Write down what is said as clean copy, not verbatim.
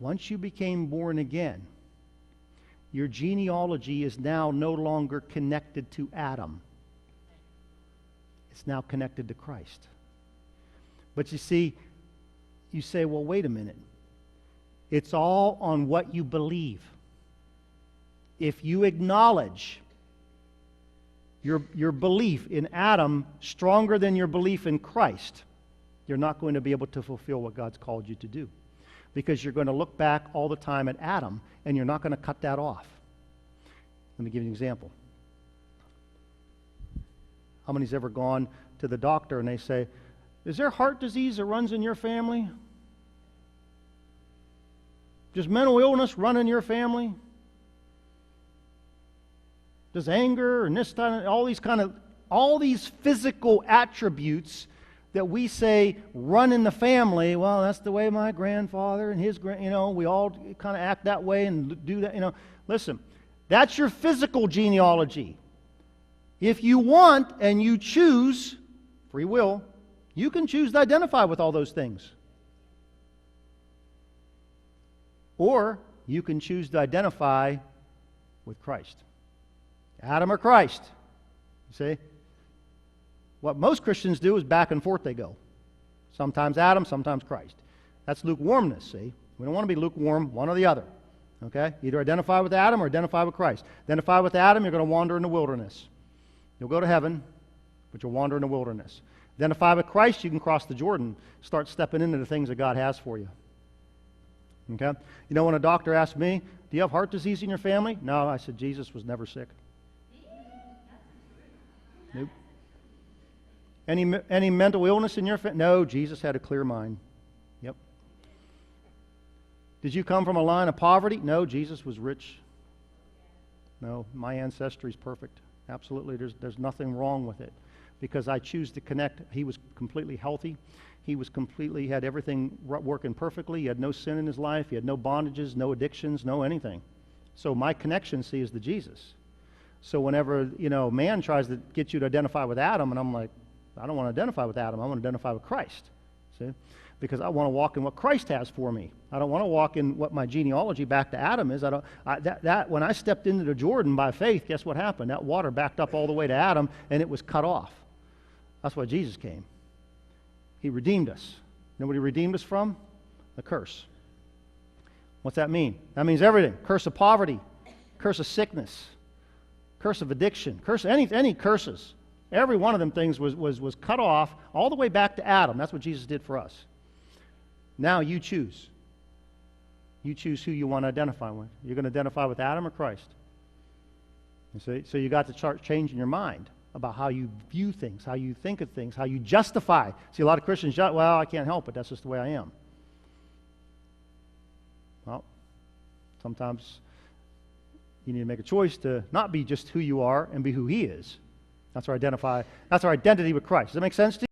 once you became born again, your genealogy is now no longer connected to Adam. It's now connected to Christ. But you see, you say, well, wait a minute. It's all on what you believe. If you acknowledge your belief in Adam stronger than your belief in Christ, you're not going to be able to fulfill what God's called you to do. Because you're going to look back all the time at Adam, and you're not going to cut that off. Let me give you an example. How many's ever gone to the doctor and they say, is there heart disease that runs in your family? Does mental illness run in your family? Does anger and this kind of all these physical attributes that we say run in the family? Well, that's the way my grandfather and his we all kind of act that way and do that. Listen, that's your physical genealogy. If you want and you choose, free will, you can choose to identify with all those things. Or you can choose to identify with Christ. Adam or Christ. You see? What most Christians do is back and forth they go. Sometimes Adam, sometimes Christ. That's lukewarmness, see? We don't want to be lukewarm, one or the other. Okay? Either identify with Adam or identify with Christ. Identify with Adam, you're going to wander in the wilderness. You'll go to heaven, but you'll wander in the wilderness. Identify with Christ, you can cross the Jordan, start stepping into the things that God has for you. Okay? You know, when a doctor asked me, do you have heart disease in your family? No, I said, Jesus was never sick. Nope. Any mental illness in your family? No, Jesus had a clear mind. Yep. Did you come from a line of poverty? No, Jesus was rich. No, my ancestry is perfect. Absolutely, there's nothing wrong with it. Because I choose to connect. He was completely healthy. He had everything working perfectly. He had no sin in his life. He had no bondages, no addictions, no anything. So my connection, see, is to Jesus. So whenever, man tries to get you to identify with Adam, and I'm like, I don't want to identify with Adam. I want to identify with Christ. See? Because I want to walk in what Christ has for me. I don't want to walk in what my genealogy back to Adam is. When I stepped into the Jordan by faith, guess what happened? That water backed up all the way to Adam, and it was cut off. That's why Jesus came. He redeemed us. You know what he redeemed us from? The curse. What's that mean? That means everything. Curse of poverty, curse of sickness, curse of addiction, curse any curses. Every one of them things was cut off all the way back to Adam. That's what Jesus did for us. Now you choose. You choose who you want to identify with. You're going to identify with Adam or Christ. You see? So you got to start changing your mind about how you view things, how you think of things, how you justify. See, a lot of Christians, well, I can't help it. That's just the way I am. Well, sometimes you need to make a choice to not be just who you are and be who He is. That's our identity with Christ. Does that make sense to you?